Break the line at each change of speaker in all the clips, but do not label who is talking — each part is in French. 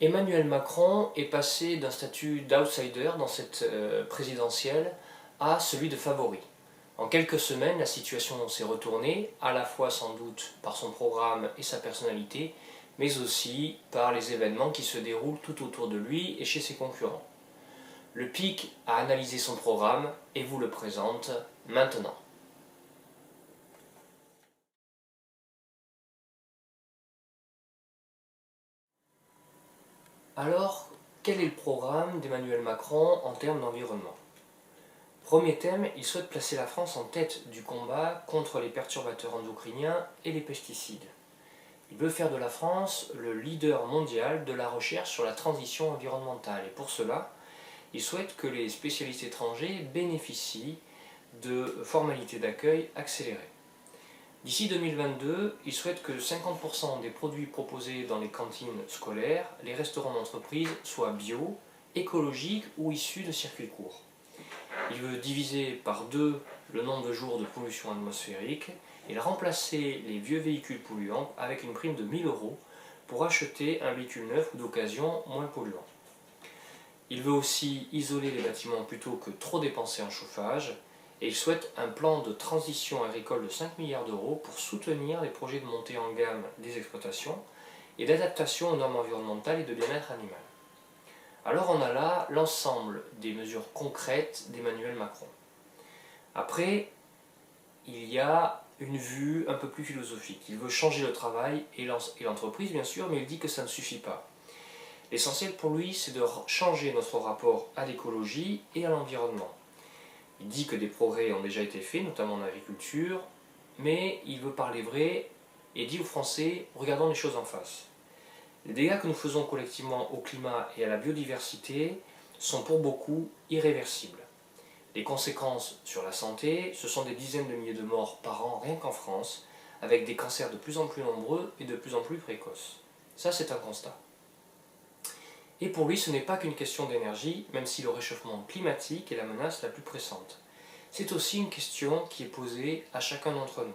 Emmanuel Macron est passé d'un statut d'outsider dans cette présidentielle à celui de favori. En quelques semaines, la situation s'est retournée, à la fois sans doute par son programme et sa personnalité, mais aussi par les événements qui se déroulent tout autour de lui et chez ses concurrents. Le PIC a analysé son programme et vous le présente maintenant. Alors, quel est le programme d'Emmanuel Macron en termes d'environnement? Premier thème, il souhaite placer la France en tête du combat contre les perturbateurs endocriniens et les pesticides. Il veut faire de la France le leader mondial de la recherche sur la transition environnementale. Et pour cela, il souhaite que les spécialistes étrangers bénéficient de formalités d'accueil accélérées. D'ici 2022, il souhaite que 50% des produits proposés dans les cantines scolaires, les restaurants d'entreprise soient bio, écologiques ou issus de circuits courts. Il veut diviser par 2 le nombre de jours de pollution atmosphérique et remplacer les vieux véhicules polluants avec une prime de 1 000 € pour acheter un véhicule neuf ou d'occasion moins polluant. Il veut aussi isoler les bâtiments plutôt que trop dépenser en chauffage et il souhaite un plan de transition agricole de 5 milliards d'euros pour soutenir les projets de montée en gamme des exploitations et d'adaptation aux normes environnementales et de bien-être animal. Alors on a là l'ensemble des mesures concrètes d'Emmanuel Macron. Après, il y a une vue un peu plus philosophique. Il veut changer le travail et l'entreprise bien sûr, mais il dit que ça ne suffit pas. L'essentiel pour lui, c'est de changer notre rapport à l'écologie et à l'environnement. Il dit que des progrès ont déjà été faits, notamment en agriculture, mais il veut parler vrai et dit aux Français, regardons les choses en face. Les dégâts que nous faisons collectivement au climat et à la biodiversité sont pour beaucoup irréversibles. Les conséquences sur la santé, ce sont des dizaines de milliers de morts par an rien qu'en France, avec des cancers de plus en plus nombreux et de plus en plus précoces. Ça, c'est un constat. Et pour lui, ce n'est pas qu'une question d'énergie, même si le réchauffement climatique est la menace la plus pressante. C'est aussi une question qui est posée à chacun d'entre nous.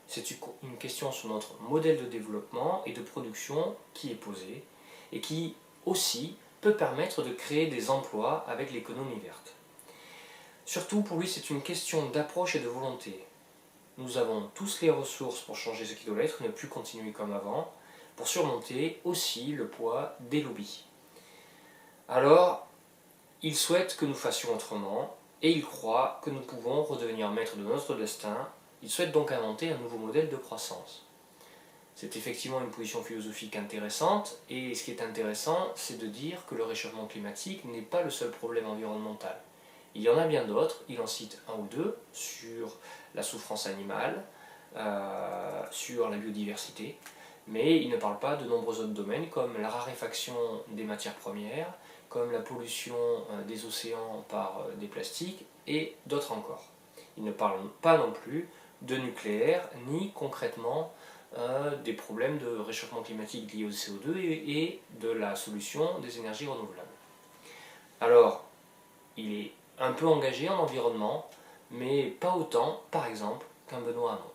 C'est une question sur notre modèle de développement et de production qui est posée et qui aussi peut permettre de créer des emplois avec l'économie verte. Surtout pour lui, c'est une question d'approche et de volonté. Nous avons tous les ressources pour changer ce qui doit l'être, ne plus continuer comme avant, pour surmonter aussi le poids des lobbies. Alors, il souhaite que nous fassions autrement et il croit que nous pouvons redevenir maîtres de notre destin. Il souhaite donc inventer un nouveau modèle de croissance. C'est effectivement une position philosophique intéressante, et ce qui est intéressant, c'est de dire que le réchauffement climatique n'est pas le seul problème environnemental. Il y en a bien d'autres, il en cite un ou deux, sur la souffrance animale, sur la biodiversité, mais il ne parle pas de nombreux autres domaines comme la raréfaction des matières premières, comme la pollution des océans par des plastiques, et d'autres encore. Il ne parle pas non plus de nucléaire, ni concrètement des problèmes de réchauffement climatique liés au CO2 et de la solution des énergies renouvelables. Alors, il est un peu engagé en environnement, mais pas autant, par exemple, qu'un Benoît Hamon.